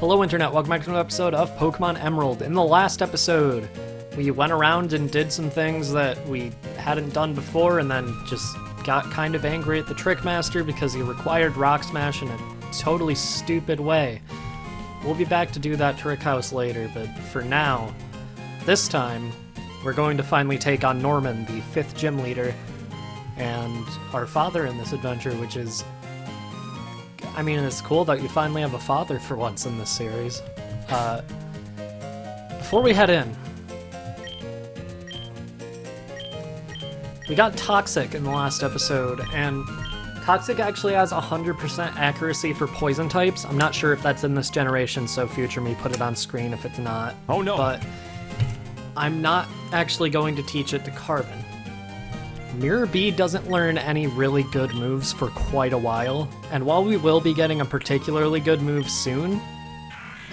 Hello Internet, welcome back to another episode of Pokemon Emerald. In the last episode, we went around and did some things that we hadn't done before and then just got kind of angry at the Trick Master because he required Rock Smash in a totally stupid way. We'll be back to do that Trick House later, but for now, this time, we're going to finally take on Norman, the 5th gym leader, and our father in this adventure, which is... I mean, it's cool that you finally have a father for once in this series. Before we head in, we got Toxic in the last episode, and Toxic actually has 100% accuracy for poison types. I'm not sure if that's in this generation, so future me put it on screen if it's not. Oh no! But I'm not actually going to teach it to Carbon. Mirror B doesn't learn any really good moves for quite a while, and while we will be getting a particularly good move soon,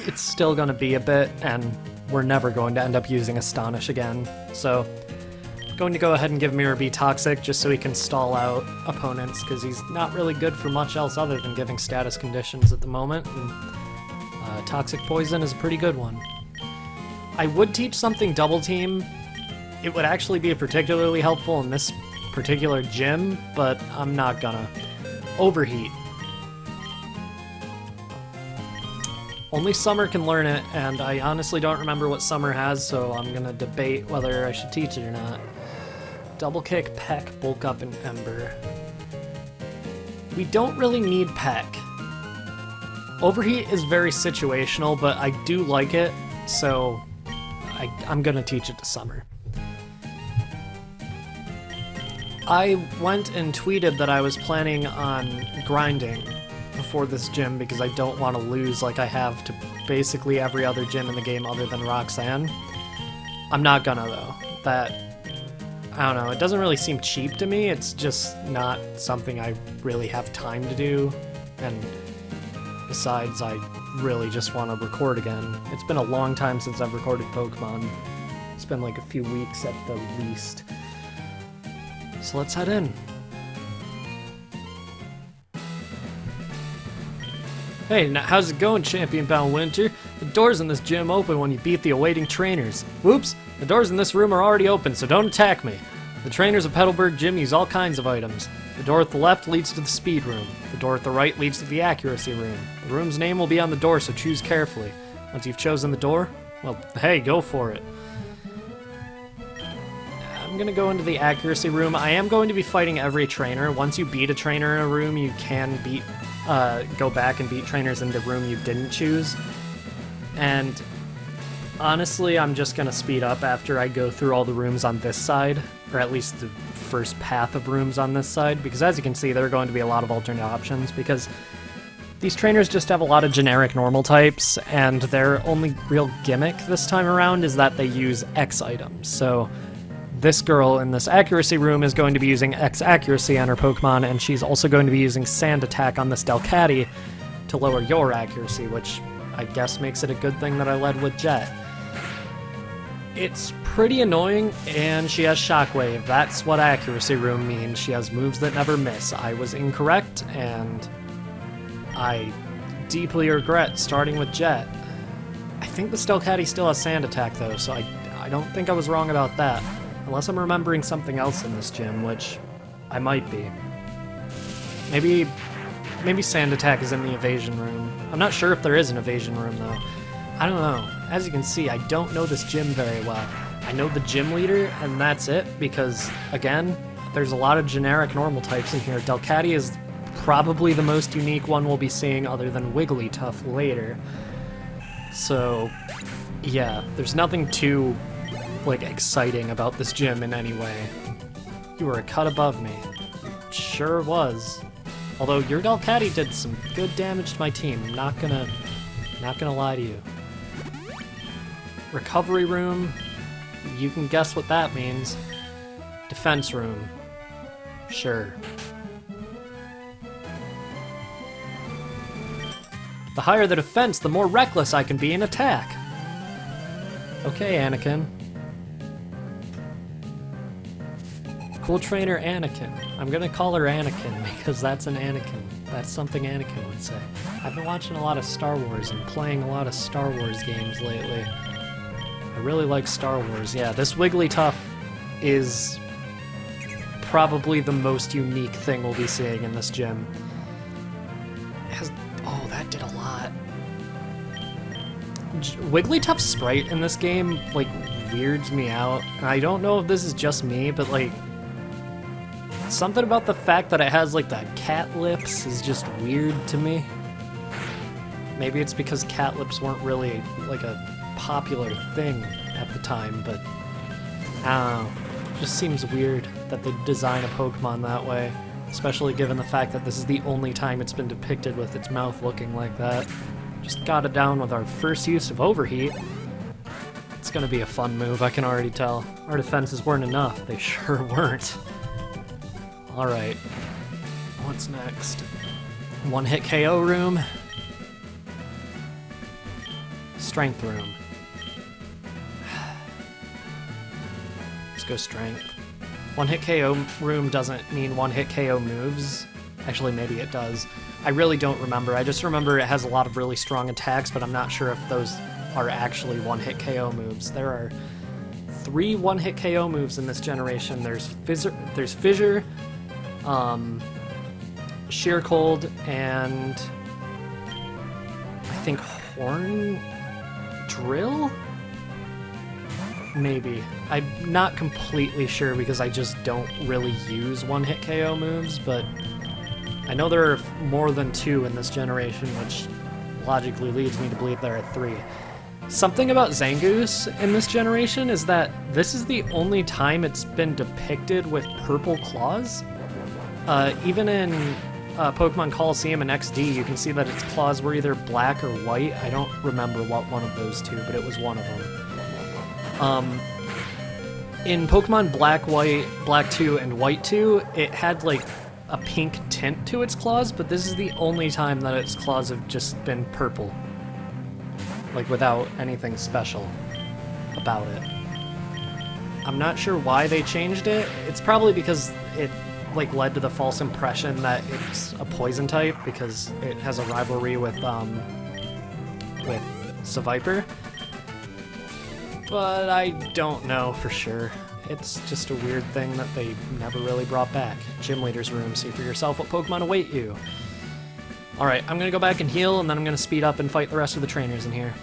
it's still going to be a bit, and we're never going to end up using Astonish again. So, I'm going to go ahead and give Mirror B Toxic just so he can stall out opponents, because he's not really good for much else other than giving status conditions at the moment, and Toxic Poison is a pretty good one. I would teach something Double Team. It would actually be particularly helpful in this particular gym, but I'm not gonna. Overheat. Only Summer can learn it, and I honestly don't remember what Summer has, so I'm gonna debate whether I should teach it or not. Double Kick, Peck, Bulk Up, and Ember. We don't really need Peck. Overheat is very situational, but I do like it, so I'm gonna teach it to Summer. I went and tweeted that I was planning on grinding before this gym because I don't want to lose like I have to basically every other gym in the game other than Roxanne. I'm not gonna though. I don't know, it doesn't really seem cheap to me, it's just not something I really have time to do, and besides I really just want to record again. It's been a long time since I've recorded Pokemon. It's been like a few weeks at the least. So let's head in. Hey, now how's it going, Champion Bound Winter? The doors in this gym open when you beat the awaiting trainers. Whoops! The doors in this room are already open, so don't attack me. The trainers of Petalburg Gym use all kinds of items. The door at the left leads to the speed room. The door at the right leads to the accuracy room. The room's name will be on the door, so choose carefully. Once you've chosen the door, well, hey, go for it. I'm gonna go into the accuracy room. I am going to be fighting every trainer. Once you beat a trainer in a room, you can go back and beat trainers in the room you didn't choose. And honestly, I'm just gonna speed up after I go through all the rooms on this side, or at least the first path of rooms on this side, because as you can see, there are going to be a lot of alternate options, because these trainers just have a lot of generic normal types, and their only real gimmick this time around is that they use X items. So this girl in this accuracy room is going to be using X accuracy on her Pokemon, and she's also going to be using Sand Attack on this Delcatty to lower your accuracy, which I guess makes it a good thing that I led with Jet. It's pretty annoying, and she has Shockwave. That's what accuracy room means. She has moves that never miss. I was incorrect, and I deeply regret starting with Jet. I think the Delcatty still has Sand Attack, though, so I don't think I was wrong about that. Unless I'm remembering something else in this gym, which I might be. Maybe Sand Attack is in the evasion room. I'm not sure if there is an evasion room, though. I don't know. As you can see, I don't know this gym very well. I know the gym leader, and that's it, because, again, there's a lot of generic normal types in here. Delcatty is probably the most unique one we'll be seeing other than Wigglytuff later. So, yeah, there's nothing too exciting about this gym in any way. You were a cut above me. Sure was. Although your Delcatty did some good damage to my team. I'm not gonna lie to you. Recovery room. You can guess what that means. Defense room. Sure. The higher the defense, the more reckless I can be in attack. Okay, Anakin. Cool trainer Anakin. I'm gonna call her Anakin because that's an Anakin. That's something Anakin would say. I've been watching a lot of Star Wars and playing a lot of Star Wars games lately. I really like Star Wars. Yeah, this Wigglytuff is probably the most unique thing we'll be seeing in this gym. Oh, that did a lot. Wigglytuff's sprite in this game, like, weirds me out. I don't know if this is just me, but, like, something about the fact that it has, like, the cat lips is just weird to me. Maybe it's because cat lips weren't really, like, a popular thing at the time, but I don't know. It just seems weird that they design a Pokemon that way, especially given the fact that this is the only time it's been depicted with its mouth looking like that. Just got it down with our first use of Overheat. It's gonna be a fun move, I can already tell. Our defenses weren't enough. They sure weren't. Alright. What's next? One-hit KO room. Strength room. Let's go strength. One-hit KO room doesn't mean one-hit KO moves. Actually, maybe it does. I really don't remember. I just remember it has a lot of really strong attacks, but I'm not sure if those are actually one-hit KO moves. There are 3 one-hit KO moves in this generation. There's Fissure, Sheer Cold, and I think Horn Drill? Maybe. I'm not completely sure because I just don't really use one-hit KO moves, but I know there are more than 2 in this generation, which logically leads me to believe there are 3. Something about Zangoose in this generation is that this is the only time it's been depicted with purple claws. Even in Pokemon Coliseum and XD, you can see that its claws were either black or white. I don't remember what one of those 2, but it was one of them. In Pokemon Black, White, Black 2, and White 2, it had, like, a pink tint to its claws, but this is the only time that its claws have just been purple. Like, without anything special about it. I'm not sure why they changed it. It's probably because it, like, led to the false impression that it's a poison type, because it has a rivalry with Seviper. But I don't know for sure. It's just a weird thing that they never really brought back. Gym Leader's Room, see for yourself what Pokemon await you. Alright, I'm gonna go back and heal, and then I'm gonna speed up and fight the rest of the trainers in here.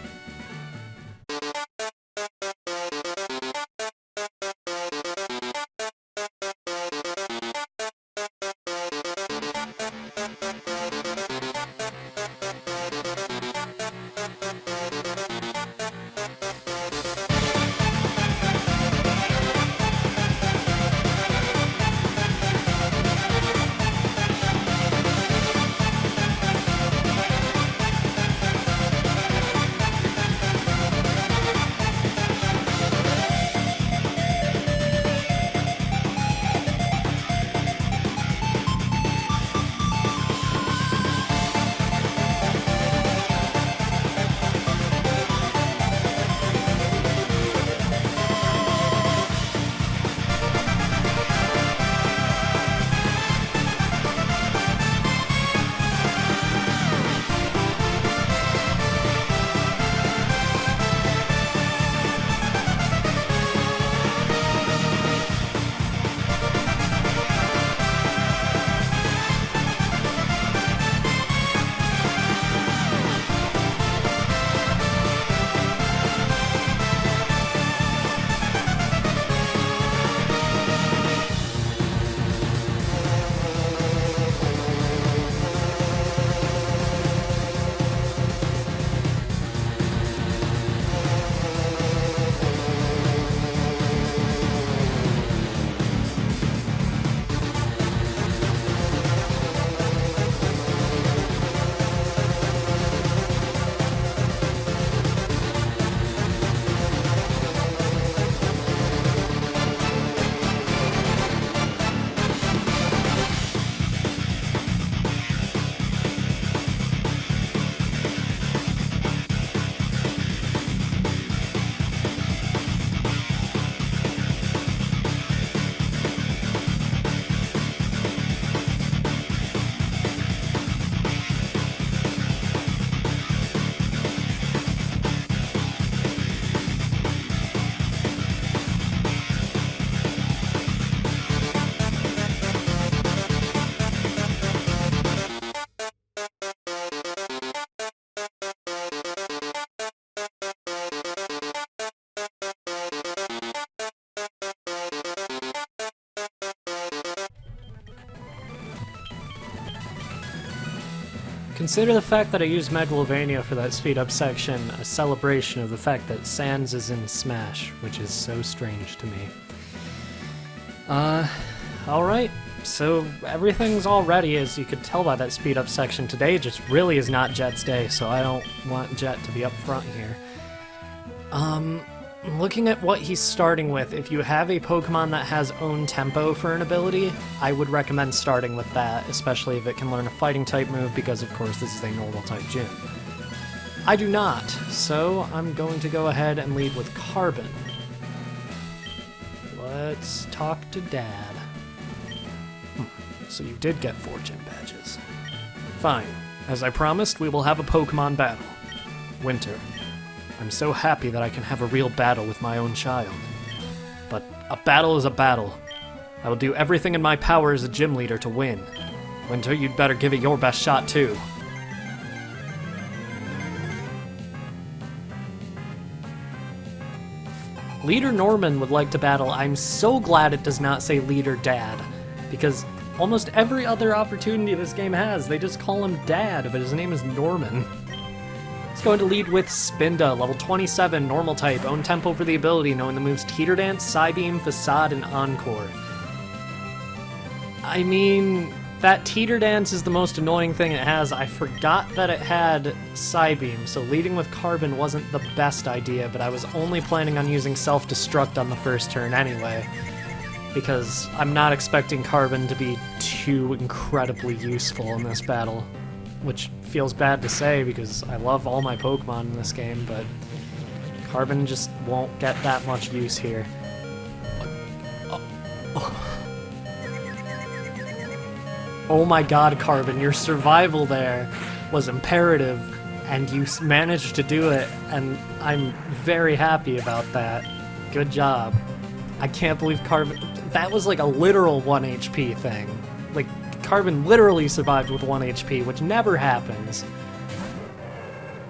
Consider the fact that I used Megalovania for that speed-up section a celebration of the fact that Sans is in Smash, which is so strange to me. Alright, so everything's all ready, as you could tell by that speed-up section. Today just really is not Jet's day, so I don't want Jet to be up front here. Looking at what he's starting with, if you have a Pokemon that has own tempo for an ability, I would recommend starting with that, especially if it can learn a fighting type move, because of course this is a normal type gym. I do not, so I'm going to go ahead and lead with Carbon. Let's talk to Dad. So you did get 4 gym badges. Fine. As I promised, we will have a Pokemon battle. Winter. I'm so happy that I can have a real battle with my own child. But a battle is a battle. I will do everything in my power as a gym leader to win. Winter, you'd better give it your best shot too. Leader Norman would like to battle. I'm so glad it does not say Leader Dad, because almost every other opportunity this game has, they just call him Dad, but his name is Norman. He's going to lead with Spinda, level 27, normal type, own tempo for the ability, knowing the moves Teeter Dance, Psybeam, Facade, and Encore. I mean, that Teeter Dance is the most annoying thing it has. I forgot that it had Psybeam, so leading with Carbon wasn't the best idea, but I was only planning on using Self-Destruct on the first turn anyway, because I'm not expecting Carbon to be too incredibly useful in this battle, which feels bad to say because I love all my Pokemon in this game, but Carbon just won't get that much use here. Oh my god, Carbon, your survival there was imperative, and you managed to do it, and I'm very happy about that. Good job. I can't believe Carbon... That was like a literal 1 HP thing. Like, Carbon literally survived with 1 HP, which never happens.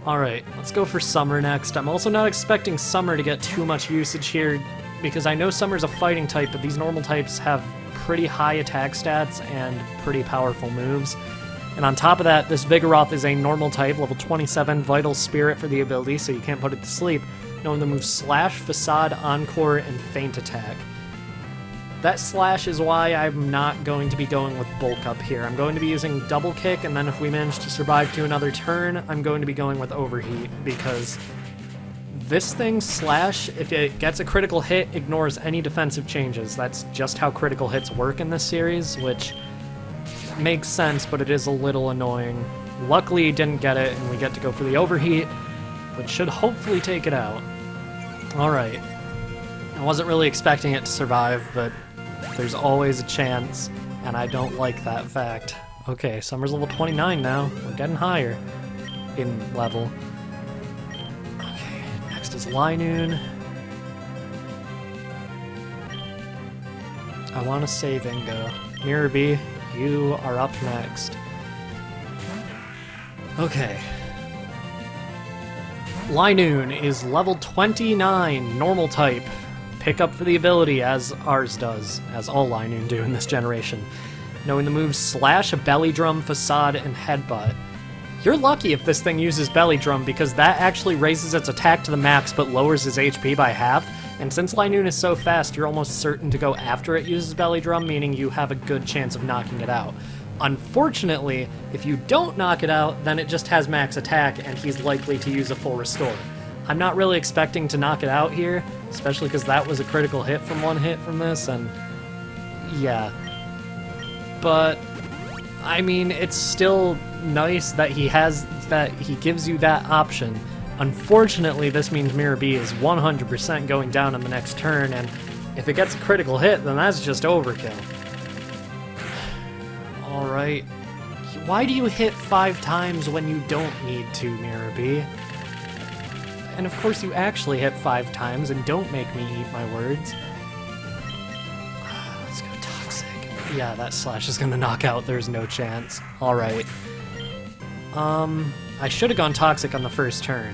Alright, let's go for Summer next. I'm also not expecting Summer to get too much usage here, because I know Summer's a fighting type, but these normal types have pretty high attack stats and pretty powerful moves. And on top of that, this Vigoroth is a normal type, level 27, Vital Spirit for the ability, so you can't put it to sleep, knowing the moves Slash, Facade, Encore, and Feint Attack. That Slash is why I'm not going to be going with Bulk Up here. I'm going to be using Double Kick, and then if we manage to survive to another turn, I'm going to be going with Overheat, because this thing, Slash, if it gets a critical hit, ignores any defensive changes. That's just how critical hits work in this series, which makes sense, but it is a little annoying. Luckily, he didn't get it, and we get to go for the Overheat, which should hopefully take it out. Alright. I wasn't really expecting it to survive, but there's always a chance, and I don't like that fact. Okay, Summer's level 29 now. We're getting higher in level. Okay, next is Linoon. I want to save Ingo. Mirabee, you are up next. Okay. Linoon is level 29, normal type. Pick up for the ability, as ours does, as all Linoon do in this generation. Knowing the moves Slash, Belly Drum, Facade, and Headbutt. You're lucky if this thing uses Belly Drum, because that actually raises its attack to the max but lowers his HP by half, and since Linoon is so fast, you're almost certain to go after it uses Belly Drum, meaning you have a good chance of knocking it out. Unfortunately, if you don't knock it out, then it just has max attack, and he's likely to use a full restore. I'm not really expecting to knock it out here, especially because that was a critical hit from one hit from this, and yeah. But, I mean, it's still nice that he gives you that option. Unfortunately, this means Mirabee is 100% going down on the next turn, and if it gets a critical hit, then that's just overkill. Alright. Why do you hit 5 times when you don't need to, Mirabee? And of course you actually hit 5 times, and don't make me eat my words. Let's go Toxic. Yeah, that Slash is gonna knock out, there's no chance. Alright. I should have gone Toxic on the first turn.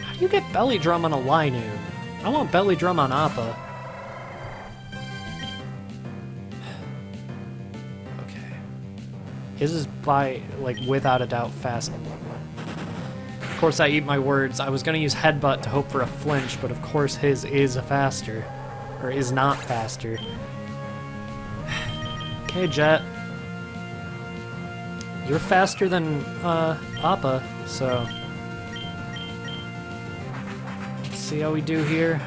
How do you get Belly Drum on a Linoon? I want Belly Drum on Appa. His is by, like, without a doubt fast. Of course, I eat my words. I was going to use Headbutt to hope for a flinch, but of course his is faster. Or is not faster. Okay, Jet. You're faster than, Appa, so... Let's see how we do here.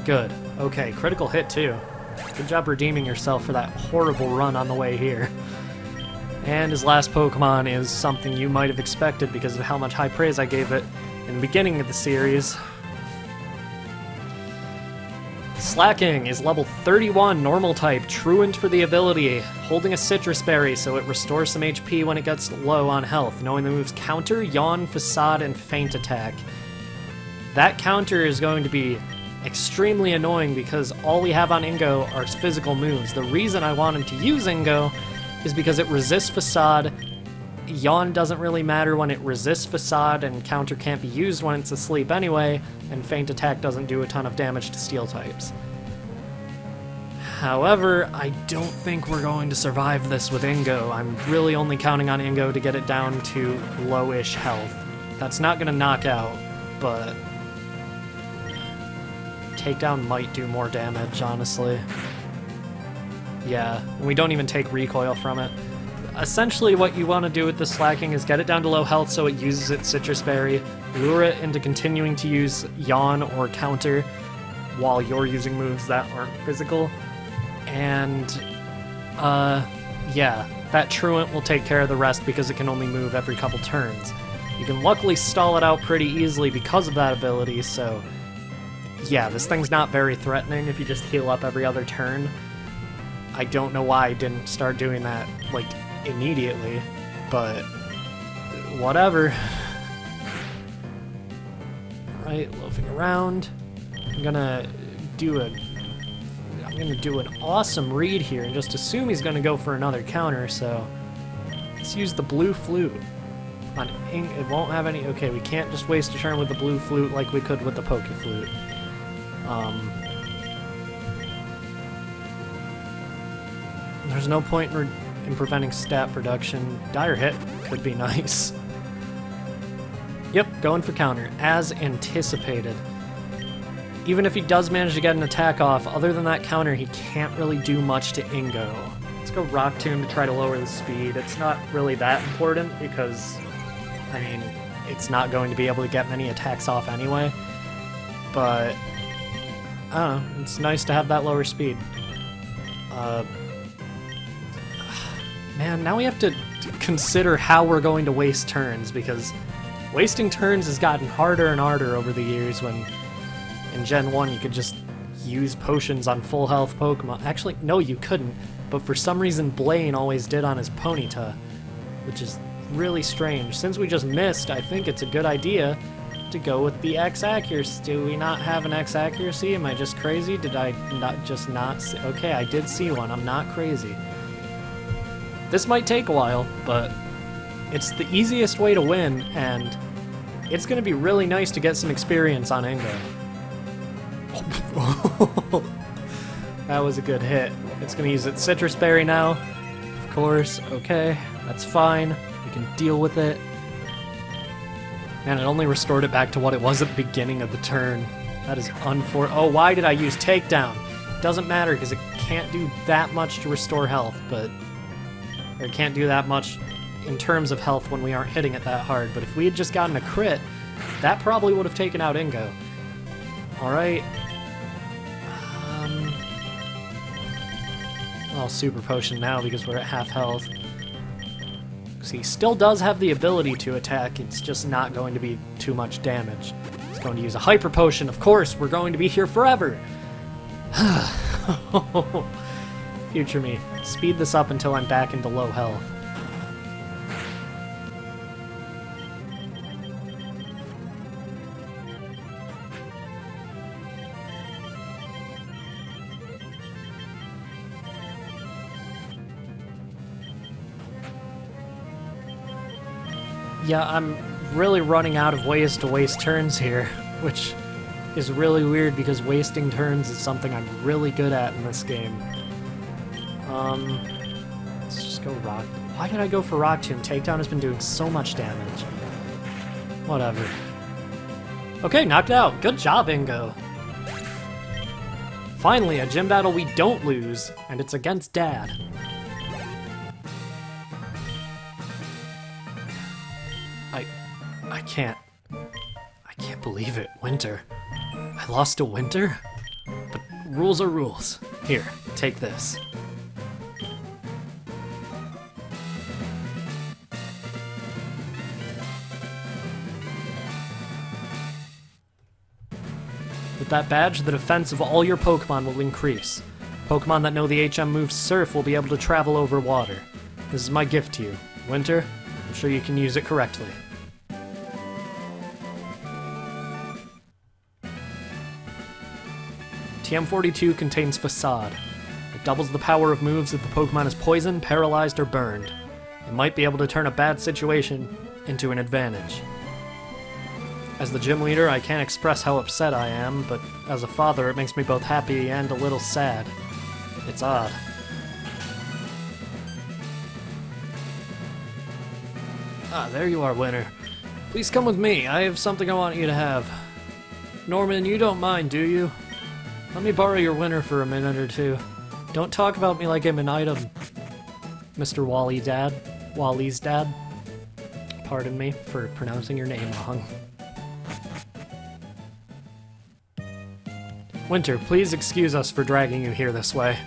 Good. Okay, critical hit, too. Good job redeeming yourself for that horrible run on the way here. And his last Pokemon is something you might have expected because of how much high praise I gave it in the beginning of the series. Slacking is level 31, normal type, truant for the ability, holding a citrus berry so it restores some HP when it gets low on health, knowing the moves Counter, Yawn, Facade, and Feint Attack. That counter is going to be extremely annoying because all we have on Ingo are physical moves. The reason I wanted to use Ingo is because it resists Facade. Yawn doesn't really matter when it resists Facade, and Counter can't be used when it's asleep anyway, and Feint Attack doesn't do a ton of damage to Steel types. However, I don't think we're going to survive this with Ingo. I'm really only counting on Ingo to get it down to low-ish health. That's not going to knock out, but... Takedown might do more damage, honestly. Yeah, and we don't even take recoil from it. Essentially, what you want to do with the slacking is get it down to low health so it uses its Citrus Berry, lure it into continuing to use Yawn or Counter while you're using moves that aren't physical. And, yeah, that Truant will take care of the rest because it can only move every couple turns. You can luckily stall it out pretty easily because of that ability, so... Yeah, this thing's not very threatening if you just heal up every other turn. I don't know why I didn't start doing that, like, immediately, but whatever. Alright, loafing around. I'm gonna do an awesome read here and just assume he's gonna go for another counter, so let's use the blue flute. On it won't have any... Okay, we can't just waste a turn with the blue flute like we could with the Poke Flute. There's no point in preventing stat production. Dire Hit could be nice. Yep, going for counter, as anticipated. Even if he does manage to get an attack off, other than that counter, he can't really do much to Ingo. Let's go Rock Tomb to try to lower the speed. It's not really that important because, I mean, it's not going to be able to get many attacks off anyway. But, I don't know, it's nice to have that lower speed. Man, now we have to consider how we're going to waste turns, because wasting turns has gotten harder and harder over the years when in Gen 1 you could just use potions on full health Pokemon. Actually, no, you couldn't, but for some reason Blaine always did on his Ponyta, which is really strange. Since we just missed, I think it's a good idea to go with the X accuracy. Do we not have an X accuracy? Am I just crazy? Did I not see? Okay, I did see one. I'm not crazy. This might take a while, but it's the easiest way to win, and it's going to be really nice to get some experience on Ingo. That was a good hit. It's going to use its Citrus Berry now. Of course, okay, that's fine. We can deal with it. Man, it only restored it back to what it was at the beginning of the turn. That is unfortunate. Oh, why did I use Takedown? Doesn't matter, because it can't do that much to restore health, but... Or it can't do that much in terms of health when we aren't hitting it that hard. But if we had just gotten a crit, that probably would have taken out Ingo. Alright. I'll Super Potion now because we're at half health. Because he still does have the ability to attack, it's just not going to be too much damage. He's going to use a Hyper Potion, of course, we're going to be here forever! Future me. Speed this up until I'm back into low health. Yeah, I'm really running out of ways to waste turns here, which is really weird because wasting turns is something I'm really good at in this game. Let's just go Rock. Why did I go for Rock Tomb? Takedown has been doing so much damage. Whatever. Okay, knocked out. Good job, Ingo. Finally, a gym battle we don't lose, and it's against Dad. I can't believe it. Winter. I lost to Winter? But rules are rules. Here, take this. With that badge, the defense of all your Pokemon will increase. Pokemon that know the HM move Surf will be able to travel over water. This is my gift to you. Winter, I'm sure you can use it correctly. TM42 contains Facade. It doubles the power of moves if the Pokemon is poisoned, paralyzed, or burned. It might be able to turn a bad situation into an advantage. As the gym leader, I can't express how upset I am, but as a father, it makes me both happy and a little sad. It's odd. Ah, there you are, Winter. Please come with me. I have something I want you to have. Norman, you don't mind, do you? Let me borrow your Winter for a minute or two. Don't talk about me like I'm an item, Mr. Wally's dad. Pardon me for pronouncing your name wrong. Winter, please excuse us for dragging you here this way,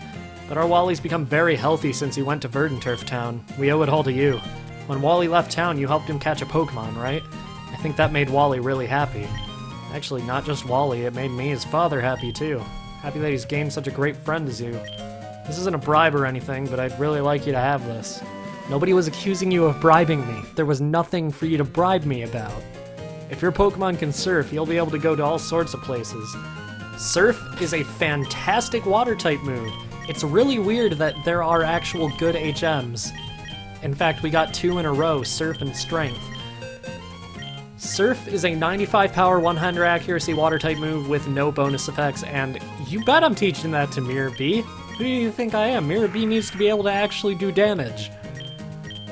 but our Wally's become very healthy since he went to Verdanturf Town. We owe it all to you. When Wally left town, you helped him catch a Pokemon, right? I think that made Wally really happy. Actually, not just Wally, it made me, his father, happy too. Happy that he's gained such a great friend as you. This isn't a bribe or anything, but I'd really like you to have this. Nobody was accusing you of bribing me. There was nothing for you to bribe me about. If your Pokemon can surf, you'll be able to go to all sorts of places. Surf is a fantastic water-type move. It's really weird that there are actual good HMs. In fact, we got 2 in a row, Surf and Strength. Surf is a 95 power, 100 accuracy water-type move with no bonus effects, and you bet I'm teaching that to Mirror B. Who do you think I am? Mirror B needs to be able to actually do damage.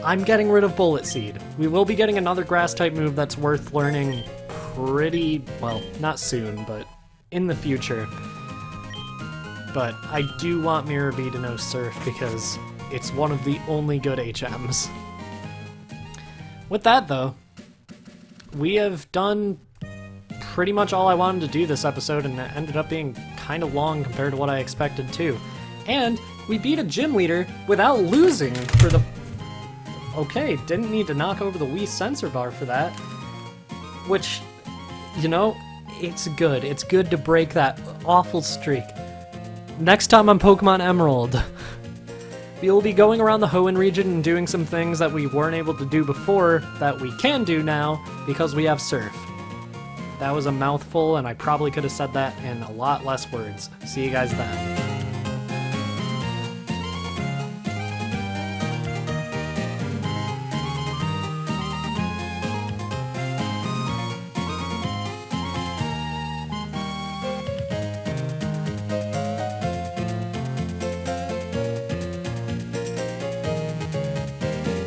I'm getting rid of Bullet Seed. We will be getting another grass-type move that's worth learning pretty, well, not soon, but in the future. But I do want Mirror B to know Surf because it's one of the only good HMs. With that, though, we have done pretty much all I wanted to do this episode, and it ended up being kind of long compared to what I expected too. And we beat a gym leader without losing for the... Okay, didn't need to knock over the Wii sensor bar for that. Which, you know, it's good. It's good to break that awful streak. Next time on Pokemon Emerald, we will be going around the Hoenn region and doing some things that we weren't able to do before that we can do now because we have Surf. That was a mouthful, and I probably could have said that in a lot less words. See you guys then.